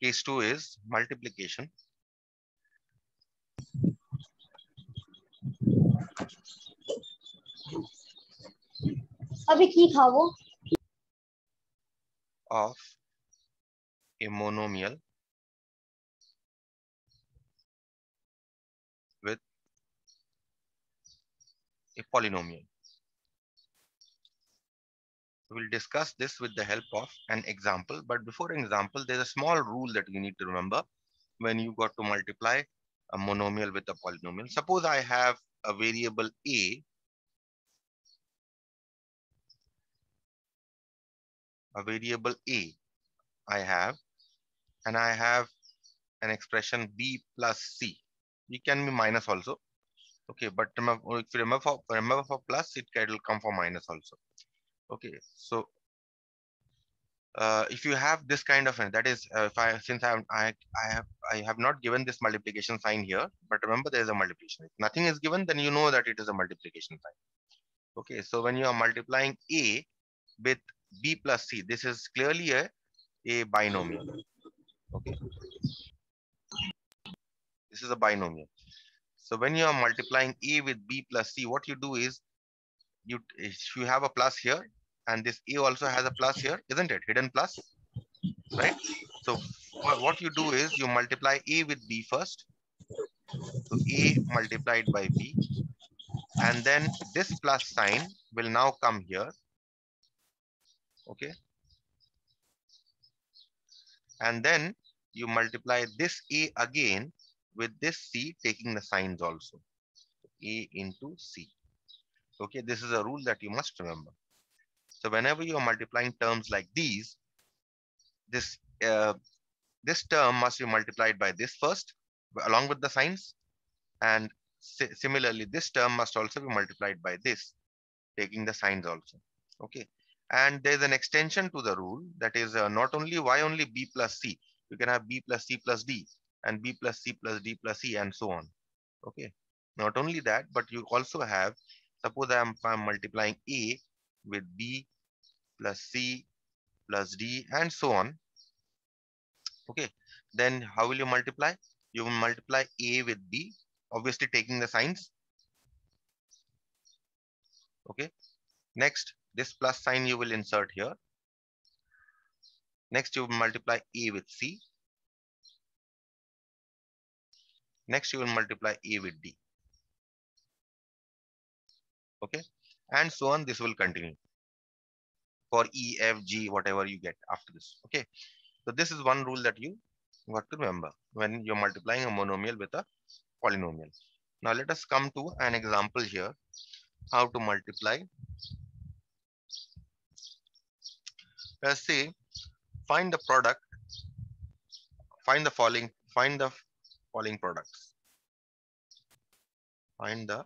Case 2 is multiplication अभी की खाओ of a monomial with a polynomial. We will discuss this with the help of an example. But before an example, there's a small rule that you need to remember when you got to multiply a monomial with a polynomial. Suppose I have a variable a I have, and I have an expression b plus c. It can be minus also. Okay, but remember, if you remember for plus, it will come for minus also. Okay, so if you have this kind of, that is, if I since I have not given this multiplication sign here, but remember there is a multiplication. If nothing is given, then you know that it is a multiplication sign. Okay, so when you are multiplying a with b plus c, this is clearly a binomial. Okay, this is a binomial. So when you are multiplying a with b plus c, what you do is if you have a plus here, and this a also has a plus here, isn't it? Hidden plus, right? So what you do is you multiply a with b first. So a multiplied by b, and then this plus sign will now come here. Okay, and then you multiply this a again with this c, taking the signs also. A into c. Okay, this is a rule that you must remember. So whenever you are multiplying terms like these, this this term must be multiplied by this first along with the signs, and similarly this term must also be multiplied by this, taking the signs also. Okay, and there's an extension to the rule, that is not only why only b plus c, you can have b plus c plus d, and b plus c plus d plus e, and so on. Okay, not only that, but you also have, suppose I'm multiplying a with b plus c plus d and so on. Okay, then how will you multiply? You will multiply a with b, obviously taking the signs. Okay, next this plus sign you will insert here. Next you will multiply a with c. Next you will multiply a with d. Okay, and so on, this will continue for e, f, g, whatever you get after this. Okay, so this is one rule that you got to remember when you're multiplying a monomial with a polynomial. Now let us come to an example here, how to multiply. Let's say find the product, find the following products. Find the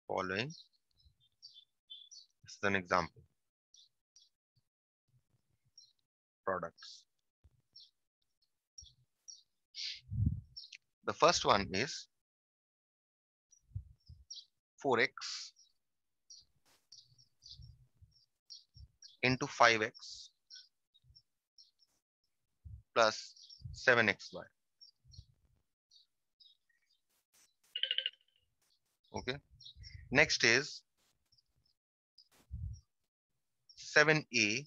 following. This is an example. Products. The first one is 4x into 5x plus 7xy. Okay. Next is 7a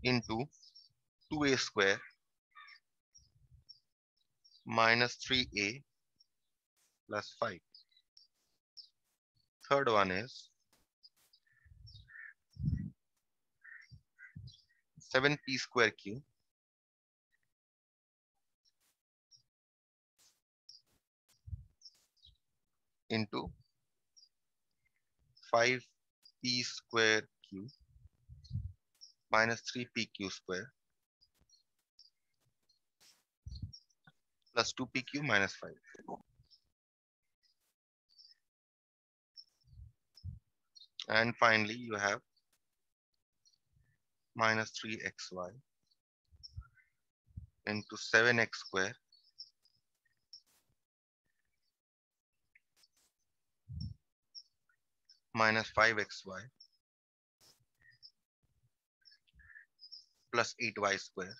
into 2a square minus 3a plus 5. Third one is 7p square cube into 5p square cube minus 3pq square plus 2pq minus 5. And finally, you have minus 3xy into 7x square minus 5xy plus 8y square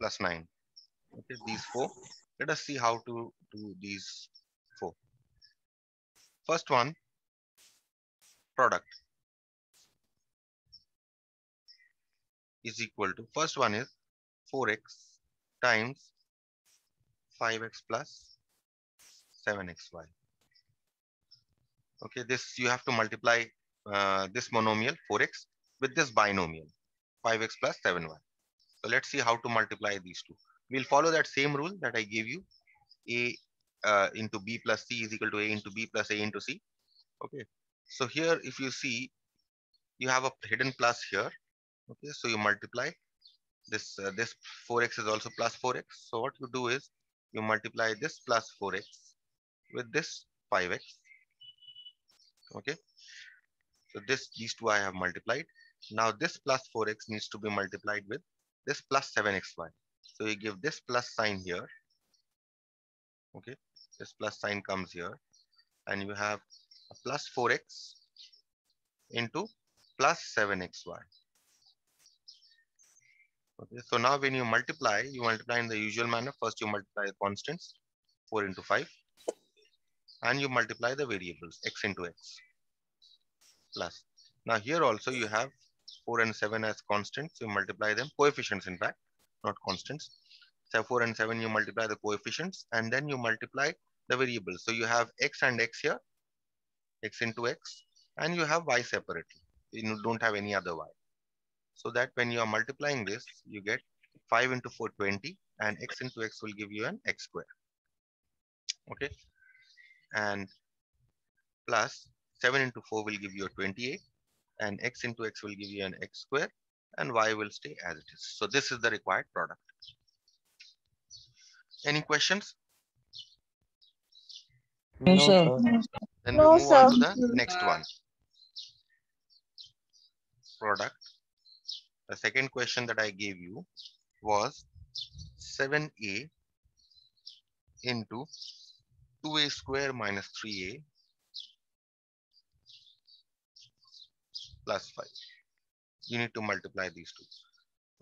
plus 9. Okay, these 4. Let us see how to do these 4. First one, product is equal to, first one is 4x times 5x plus 7xy. Okay, this you have to multiply this monomial 4x with this binomial 5x plus 7y. So let's see how to multiply these two. We'll follow that same rule that I gave you. A into b plus c is equal to a into b plus a into c. Okay. So here, if you see, you have a hidden plus here. Okay. So you multiply this. This 4x is also plus 4x. So what you do is you multiply this plus 4x with this 5x. Okay. So these two I have multiplied. Now this plus 4x needs to be multiplied with this plus 7xy. So you give this plus sign here. Okay, this plus sign comes here, and you have a plus 4x into plus 7xy. Okay, so now when you multiply in the usual manner. First you multiply the constants, 4 into 5, and you multiply the variables, x into x plus. Now here also you have 4 and 7 as constants. You multiply them, coefficients in fact, not constants. So 4 and 7, you multiply the coefficients, and then you multiply the variables. So you have x and x here, x into x, and you have y separately. You don't have any other y. So that when you are multiplying this, you get 5 into 4, 20, and x into x will give you an x square. Okay. And plus 7 into 4 will give you a 28, and x into x will give you an x square, and y will stay as it is. So this is the required product. Any questions? No, sir. Then No, we move sir. on to the next one. Product. The second question that I gave you was 7a into 2a square minus 3a plus 5. You need to multiply these two.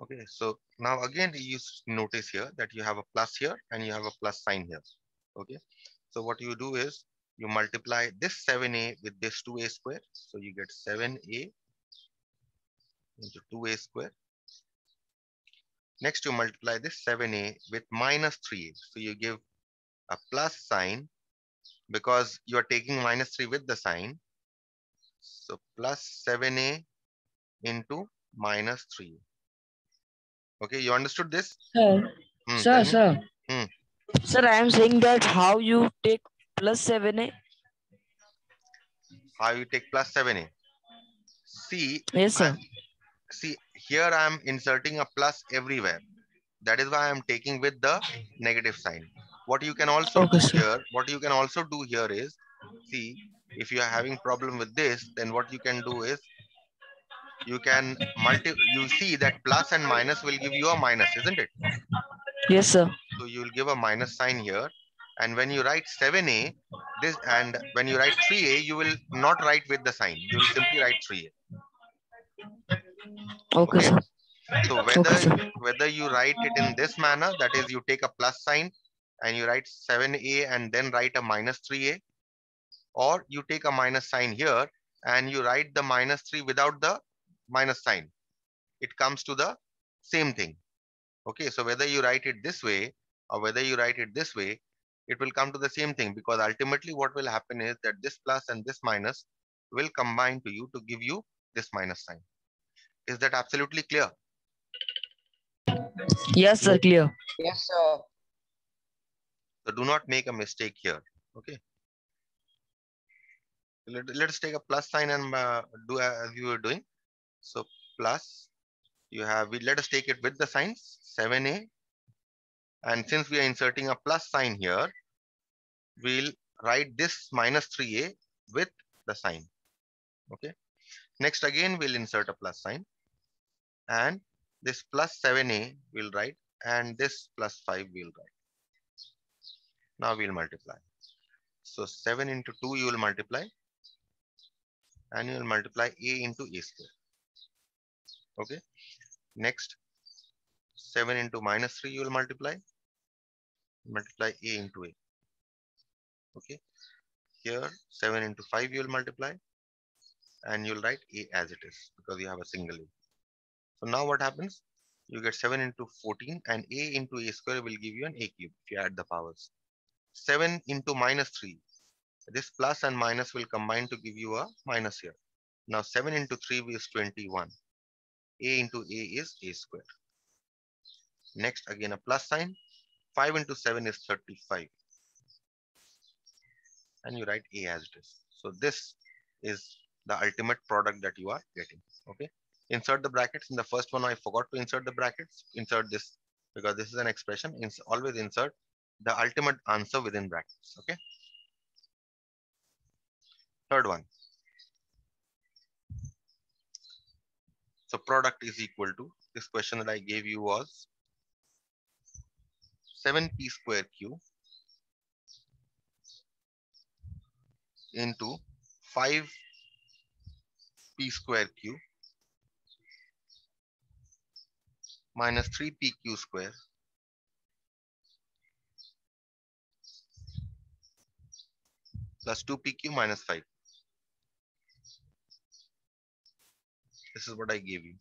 Okay, so now again you notice here that you have a plus here and you have a plus sign here. Okay, so what you do is you multiply this 7a with this 2a square. So you get 7a into 2a square. Next you multiply this 7a with minus 3a. So you give a plus sign because you are taking minus 3 with the sign. So plus 7a into minus 3. Okay, you understood this? Sir, Tell me. sir. Hmm. Sir, I am saying that how you take plus 7a? How you take plus 7a? See, Yes, sir. see here I am inserting a plus everywhere. That is why I am taking with the negative sign. What you can also Okay, do sir. here, is, see, if you are having problem with this, then what you can do is you can you see that plus and minus will give you a minus, isn't it? Yes, sir. So you will give a minus sign here, and when you write 7a, this, and when you write 3a, you will not write with the sign. You will simply write 3a. Okay, Okay. sir. So Okay, sir. whether you write it in this manner, that is, you take a plus sign and you write 7a and then write a minus 3a, or you take a minus sign here and you write the minus 3 without the minus sign, it comes to the same thing. Okay, so whether you write it this way or whether you write it this way, it will come to the same thing, because ultimately what will happen is that this plus and this minus will combine to you to give you this minus sign. Is that absolutely clear? Yes, sir. Clear. Yes, sir. So do not make a mistake here. Okay. Let's take a plus sign and do as you were doing. So plus, you have, let us take it with the signs 7a, and since we are inserting a plus sign here, we'll write this minus 3a with the sign. Okay. Next again we'll insert a plus sign, and this plus 7a we'll write, and this plus 5 we'll write. Now we'll multiply. So 7 into 2 you will multiply, and you will multiply a into a square. Okay. Next, 7 into minus 3 you will multiply A into A. Okay, here 7 into 5 you will multiply, and you'll write A as it is because you have a single A. So now what happens? You get 7 into 14, and A into A square will give you an A cube if you add the powers. 7 into minus 3. This plus and minus will combine to give you a minus here. Now 7 into 3 is 21. A into A is A square. Next again a plus sign. 5 into 7 is 35. And you write A as it is. So this is the ultimate product that you are getting. Okay. Insert the brackets. In the first one I forgot to insert the brackets. Insert this because this is an expression. Always insert the ultimate answer within brackets. Okay. Third one. So product is equal to, this question that I gave you was 7p square q into 5p square q minus 3pq square plus 2pq minus 5. This is what I gave you.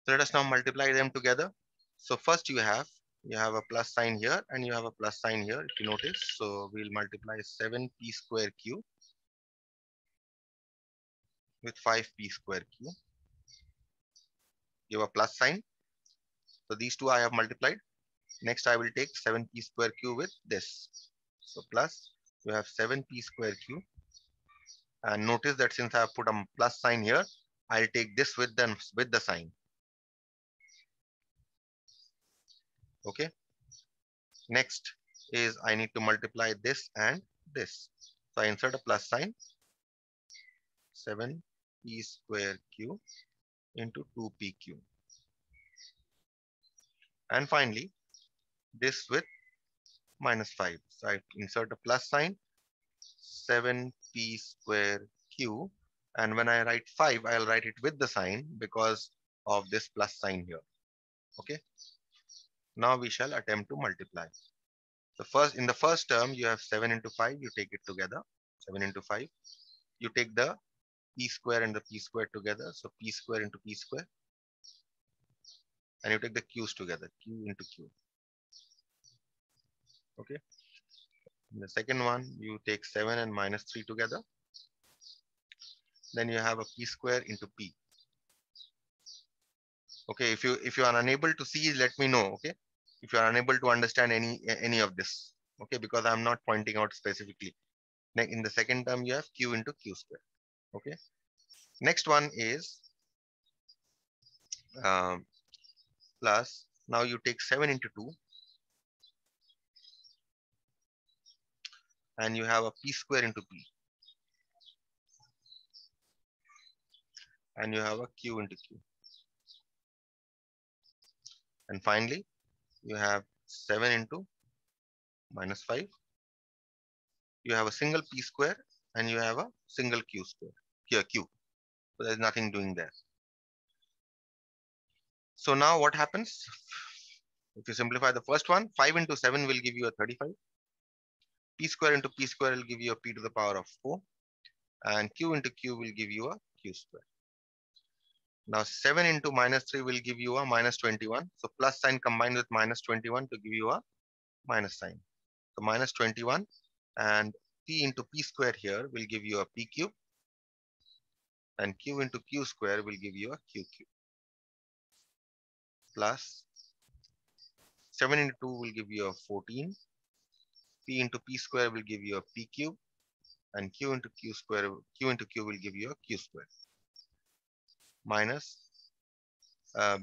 So let us now multiply them together. So first you have a plus sign here and you have a plus sign here, if you notice. So we'll multiply 7p square q with 5p square q. You have a plus sign. So these two I have multiplied. Next I will take 7p square q with this. So plus you have 7p square q. And notice that since I have put a plus sign here, I'll take this with the sign. Okay. Next is I need to multiply this and this. So I insert a plus sign. 7p square q into 2pq. And finally, this with minus 5. So I insert a plus sign. 7p square q. And when I write 5, I'll write it with the sign because of this plus sign here. Okay. Now we shall attempt to multiply. So in the first term, you have 7 into 5. You take it together. 7 into 5. You take the p square and the p square together. So p square into p square. And you take the q's together. Q into q. Okay. In the second one, you take 7 and minus 3 together. Then you have a p square into p. Okay. If you are unable to see, let me know. Okay. If you are unable to understand any of this. Okay. Because I'm not pointing out specifically. In the second term, you have q into q square. Okay. Next one is plus. Now you take 7 into 2. And you have a p square into p. And you have a q into q. And finally, you have 7 into minus 5. You have a single p square and you have a single q square. Here, q. So there's nothing doing there. So now what happens? If you simplify the first one, 5 into 7 will give you a 35. P square into p square will give you a p to the power of 4. And q into q will give you a q square. Now 7 into minus 3 will give you a minus 21. So plus sign combined with minus 21 to give you a minus sign. So minus 21 and p into p square here will give you a p cube. And q into q square will give you a q cube. Plus 7 into 2 will give you a 14. P into p square will give you a p cube. And q into q will give you a q square. Minus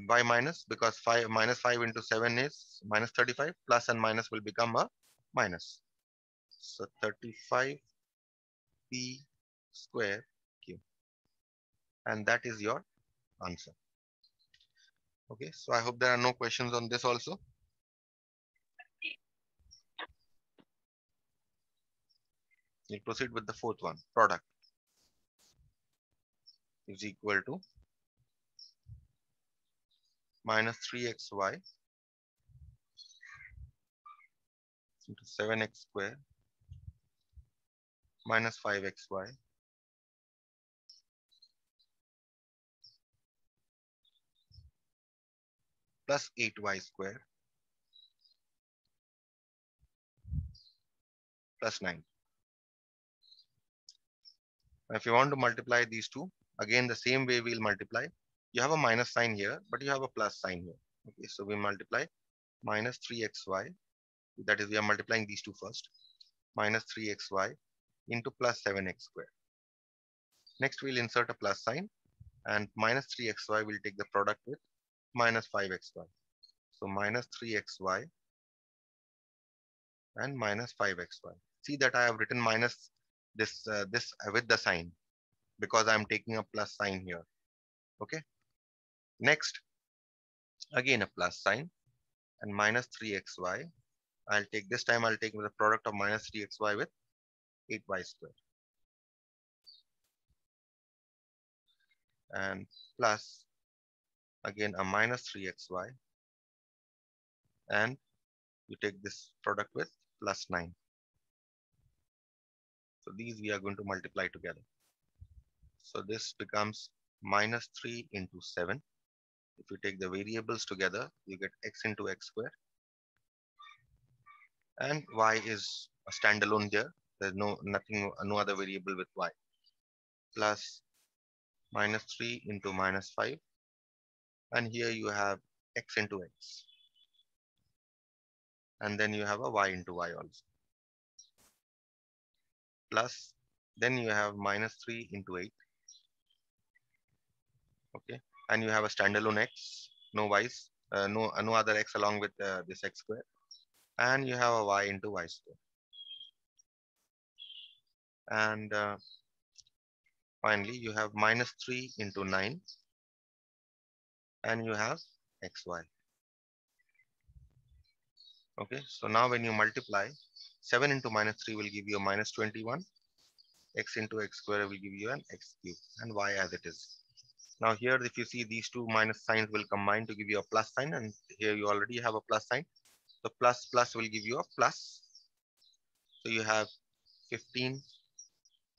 by minus, because minus 5 into 7 is minus 35. Plus and minus will become a minus. So 35 p square q. And that is your answer. Okay, so I hope there are no questions on this also. We'll proceed with the fourth one. Product is equal to minus 3xy into 7x square minus 5xy plus 8y square plus 9. Now, if you want to multiply these two, again the same way we'll multiply. You have a minus sign here, but you have a plus sign here. Okay, so we multiply minus 3xy. That is, we are multiplying these two first. Minus 3xy into plus 7x square. Next, we'll insert a plus sign, and minus 3xy will take the product with minus 5xy. So minus 3xy and minus 5xy. See that I have written minus this with the sign because I'm taking a plus sign here. Okay. Next, again a plus sign and minus 3xy. I'll take the product of minus 3xy with 8y square and plus again a minus 3xy, and you take this product with plus 9. So these we are going to multiply together. So this becomes minus 3 into 7. If you take the variables together, you get x into x square. And y is a standalone there. There's no other variable with y. Plus minus 3 into minus 5. And here you have x into x. And then you have a y into y also. Plus, then you have minus 3 into 8. Okay. And you have a standalone x, no y's, no other x along with this x square. And you have a y into y square. And finally, you have minus 3 into 9. And you have xy. Okay, so now when you multiply, 7 into minus 3 will give you a minus 21. X into x square will give you an x cube, and y as it is. Now here, if you see, these two minus signs will combine to give you a plus sign, and here you already have a plus sign. The plus will give you a plus. So you have 15,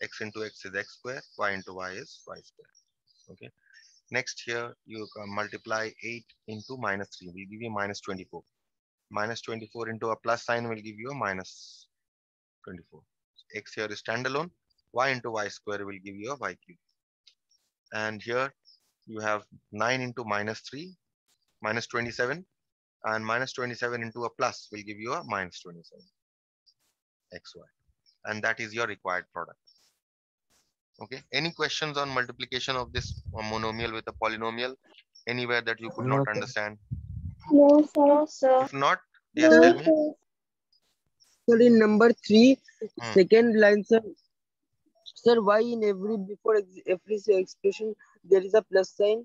x into x is x square, y into y is y square. Okay. Next here, you multiply 8 into minus 3 will give you minus 24. Minus 24 into a plus sign will give you a minus 24. X here is standalone. Y into y square will give you a y cube. And here you have 9 into minus 3, minus 27. And minus 27 into a plus will give you a minus 27 xy. And that is your required product. Okay. Any questions on multiplication of this monomial with a polynomial? Anywhere that you could not understand? No, sir. No, sir. If not, yes, tell me. Sir, in number 3, Hmm. second line, sir. Sir, why in every expression there is a plus sign?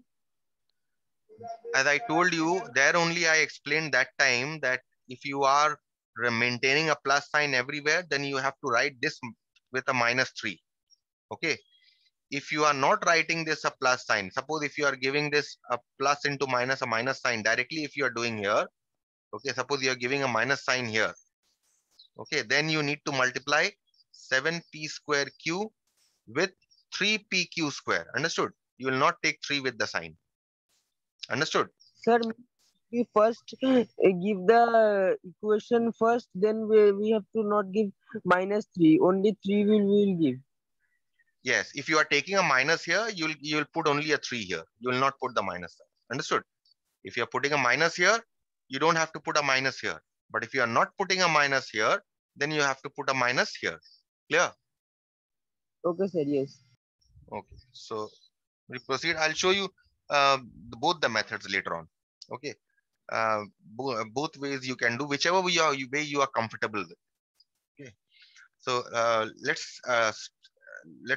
As I told you, there only I explained that time that if you are maintaining a plus sign everywhere, then you have to write this with a minus 3. Okay. If you are not writing this a plus sign, suppose if you are giving this a plus into minus, a minus sign directly, if you are doing here, okay, suppose you are giving a minus sign here. Okay, then you need to multiply 7p square q with 3pq square. Understood? You will not take 3 with the sign. Understood? Sir, we first give the equation first, then we have to not give minus 3. Only 3 we will give. Yes, if you are taking a minus here, you will put only a 3 here. You will not put the minus sign. Understood? If you are putting a minus here, you don't have to put a minus here. But if you are not putting a minus here, then you have to put a minus here. Clear? Okay, sir, yes. Okay, so we proceed. I'll show you both the methods later on. Okay, both ways you can do, whichever way you are comfortable with. Okay, so let's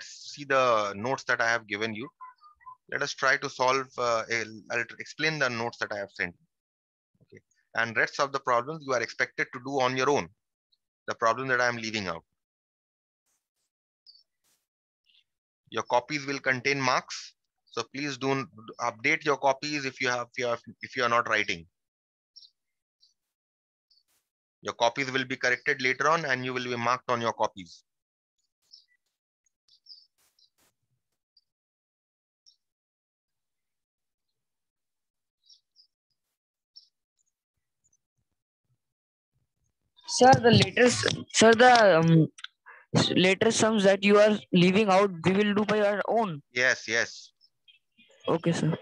see the notes that I have given you. Let us try to solve. I'll explain the notes that I have sent. Okay, and rest of the problems you are expected to do on your own. The problem that I am leaving out. Your copies will contain marks. So please don't update your copies if you are not writing. Your copies will be corrected later on and you will be marked on your copies. Sir, the later sums that you are leaving out, we will do by our own. Yes, yes. Okay, sir.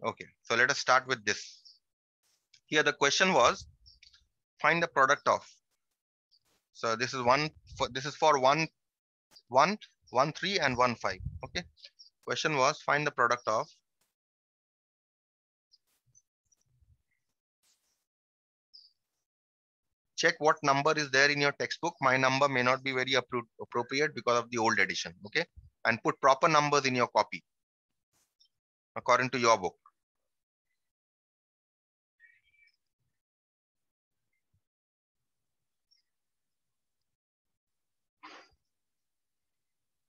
Okay, so let us start with this. Here the question was, find the product of. So this is for 1, 1, 1, 3 and 1, 5. Okay. Question was, find the product of check what number is there in your textbook. My number may not be very appropriate because of the old edition. Okay. And put proper numbers in your copy according to your book.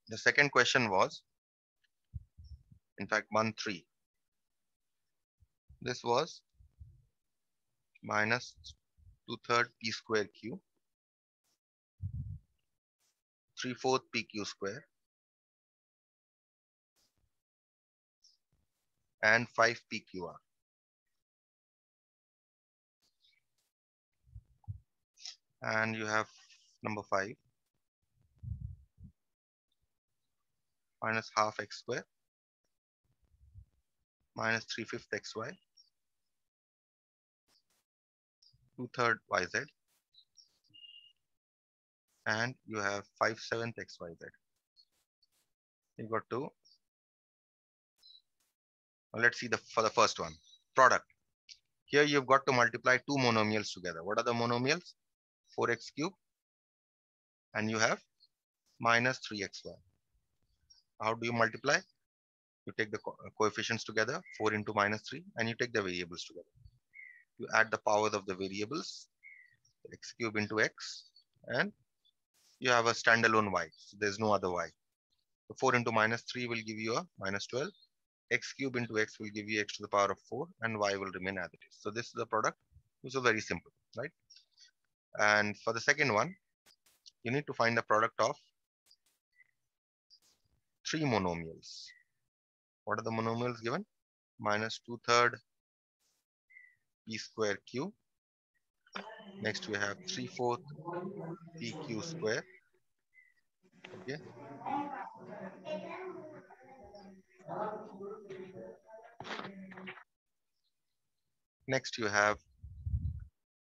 The second question was, in fact, 1, 3. This was minus 2/3 p square q, 3/4 pq square, and 5 pqr. And you have number 5, minus half x square, minus 3/5 xy, 2/3 yz, and you have 5/7 xyz. You got to, let's see for the first one, product. Here you've got to multiply two monomials together. What are the monomials? 4x cubed, and you have minus 3xy. How do you multiply? You take the coefficients together, 4 into minus 3, and you take the variables together. You add the powers of the variables, x cubed into x, and you have a standalone y. So there's no other y. So 4 into minus 3 will give you a minus 12. X cubed into x will give you x to the power of 4, and y will remain as it is. So this is the product, which is very simple, right? And for the second one, you need to find the product of three monomials. What are the monomials given? Minus 2/3 p square q. Next we have 3/4 pq square. Okay. Next you have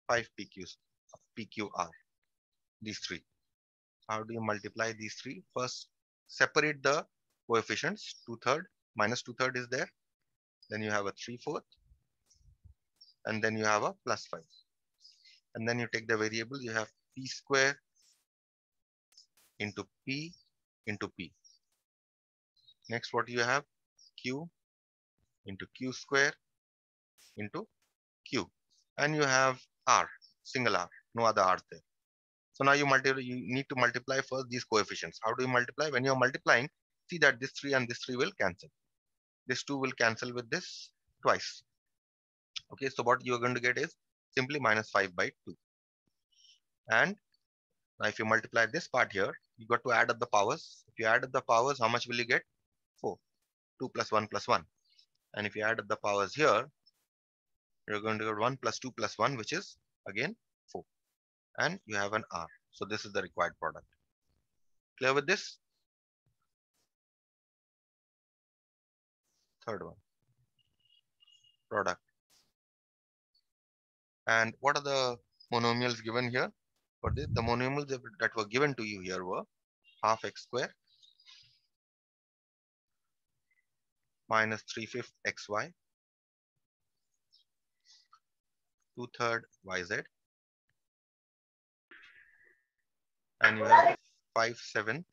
5 pqr. These three. How do you multiply these three? First, separate the coefficients. 2/3 minus 2/3 is there. Then you have a 3/4, and then you have a plus 5. And then you take the variable. You have p square into p into p. Next, what you have? Q into q square into q. And you have r, single r, no other r there. So now you need to multiply first these coefficients. How do you multiply? When you're multiplying, see that this 3 and this 3 will cancel. This 2 will cancel with this twice. Okay, so what you're going to get is simply minus 5/2. And now if you multiply this part here, you got to add up the powers. If you add up the powers, how much will you get? 4. 2 plus 1 plus 1. And if you add up the powers here, you're going to get 1 plus 2 plus 1, which is again 4. And you have an r. So this is the required product. Clear with this? Third one. Product. And what are the monomials given here? For this, the monomials that were given to you here were half x square minus 3/5 xy, 2/3 yz, and you have 5/7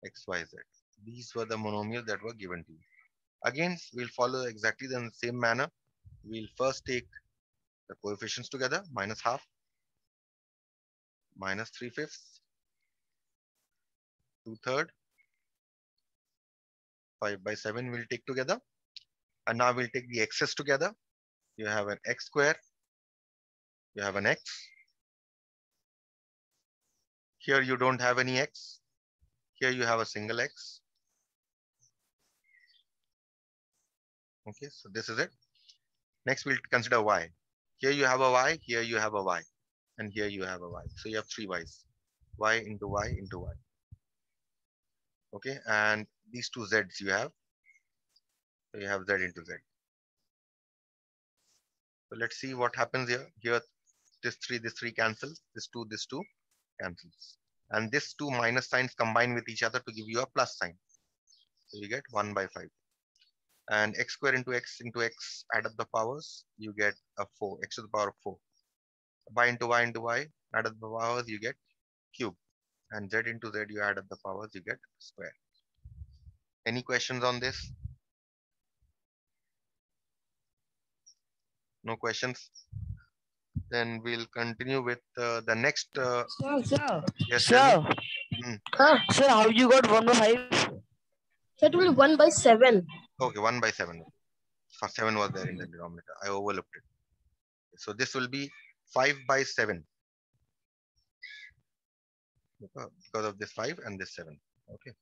xyz. These were the monomials that were given to you. Again, we'll follow exactly the same manner. We'll first take the coefficients together, minus half. minus 3/5, 2/3, 5/7 we'll take together. And now we'll take the x's together. You have an x square. You have an x. Here you don't have any x. Here you have a single x. Okay, so this is it. Next we'll consider y. Here you have a y, here you have a y, and here you have a y. So you have three y's. Y into y into y. Okay, and these two z's you have. So you have z into z. So let's see what happens here. Here this three cancels. This two cancels. And this two minus signs combine with each other to give you a plus sign. So you get 1/5. And x square into x, add up the powers, you get a 4, x to the power of 4. Y into y into y, add up the powers, you get cube. And z into z, you add up the powers, you get square. Any questions on this? No questions? Then we'll continue with the next. Sir, Yes, tell me. sir, how you got 1/5? So it will be 1/7. Okay, 1/7. For 7 was there in the denominator. I overlooked it. So this will be 5/7. Because of this 5 and this 7. Okay.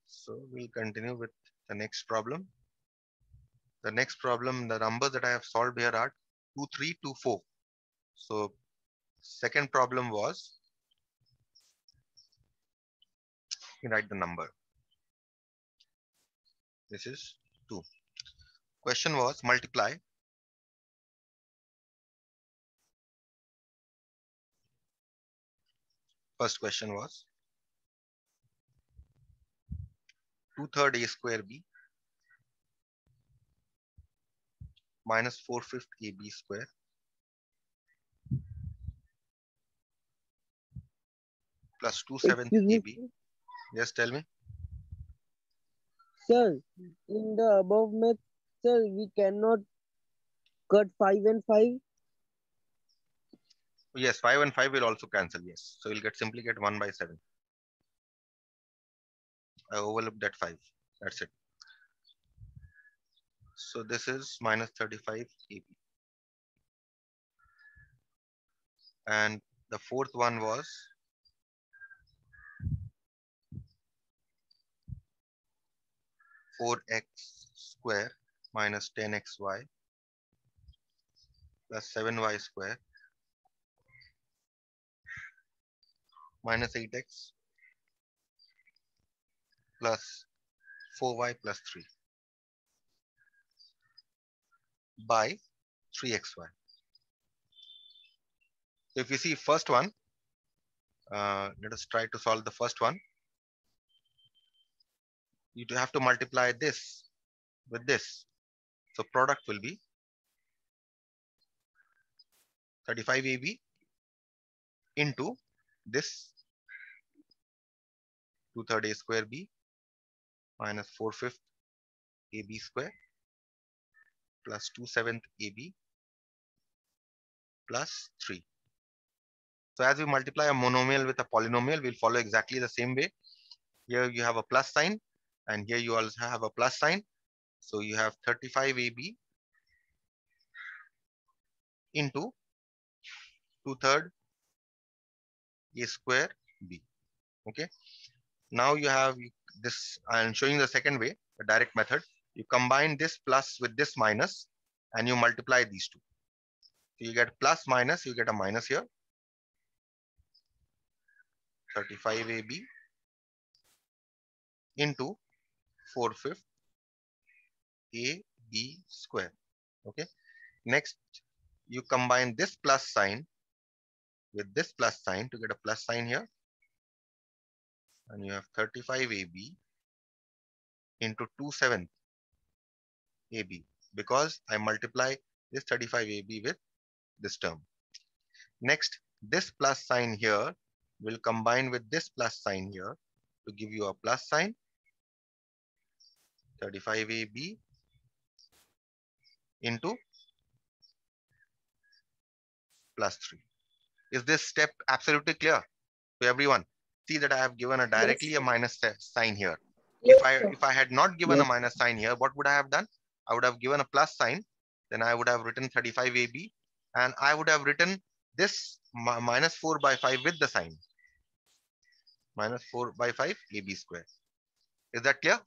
So we'll continue with the next problem. The next problem, the numbers that I have solved here are 2, 3, 2, 4. So second problem was, you write the number. This is 2. Question was multiply. First question was 2/3 a square b minus 4/5 ab square plus 2/7 Excuse me, ab. Yes, tell me. sir. In the above method, sir, we cannot cut 5 and 5. Yes, 5 and 5 will also cancel. Yes. So you'll simply get 1/7. I overlooked that 5. That's it. So this is minus 35 AB. And the fourth one was 4x square minus 10xy plus 7y square minus 8x plus 4y plus 3 by 3xy. So if you see first one, let us try to solve the first one. You have to multiply this with this. So product will be 35 AB into this 2/3 a square b minus 4/5 ab square plus 2/7 ab plus 3. So as we multiply a monomial with a polynomial, we'll follow exactly the same way. Here you have a plus sign, and here you also have a plus sign. So you have 35 AB into 2/3 a square b. Okay. Now you have this. I'm showing the second way, the direct method. You combine this plus with this minus, and you multiply these two. So you get plus minus, you get a minus here. 35 AB into 4/5 AB square. Okay. Next, you combine this plus sign with this plus sign to get a plus sign here. And you have 35 AB into 2/7 AB, because I multiply this 35 AB with this term. Next, this plus sign here will combine with this plus sign here to give you a plus sign. 35 AB into plus 3. Is this step absolutely clear to everyone? See that I have given a directly a minus sign here. Yes, If I had not given a Yes. minus sign here, what would I have done? I would have given a plus sign. Then I would have written 35AB, and I would have written this minus 4 by 5 with the sign. Minus 4 by 5 AB square. Is that clear?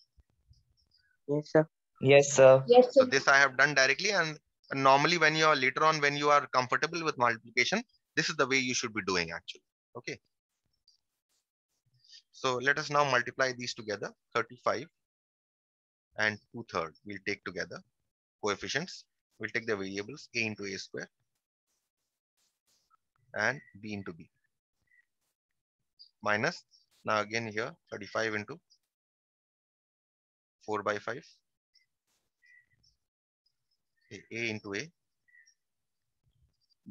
Yes, sir. Yes, sir. yes, So sir. this I have done directly, and normally when you are later on, when you are comfortable with multiplication, this is the way you should be doing actually. Okay. So let us now multiply these together. 35 and 2/3 we'll take together. Coefficients, we'll take the variables a into a square and b into b. Minus, now again here 35 into 4 by 5. A into a,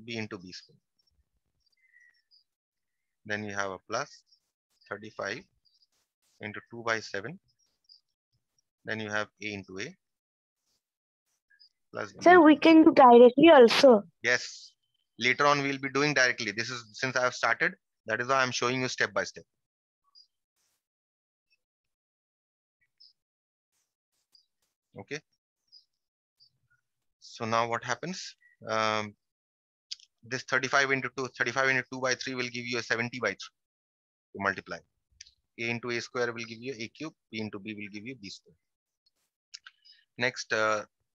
b into b square. Then you have a plus 35 into 2 by 7. Then you have a into a plus b. Sir, we can do directly also. Yes. Later on, we'll be doing directly. This is since I have started. That is why I'm showing you step by step. Okay. So now what happens? This 35 into 2 by 3 will give you a 70 by 3 to multiply. A into a square will give you a cube. B into b will give you b square. Next,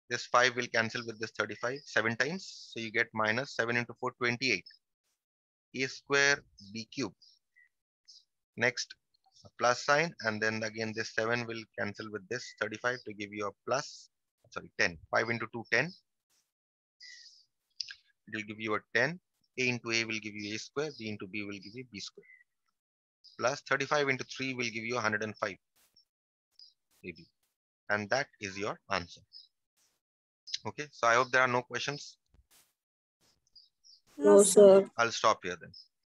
this 5 will cancel with this 35 7 times. So you get minus 7 into 4, 28. A square b cube. Next, a plus sign, and then again this 7 will cancel with this 35 to give you a plus, sorry, 10. 5 into 2, 10. It will give you a 10. A into a will give you a square. B into b will give you b square. Plus 35 into 3 will give you 105 AB. And that is your answer. Okay, so I hope there are no questions. No, sir. I'll stop here then.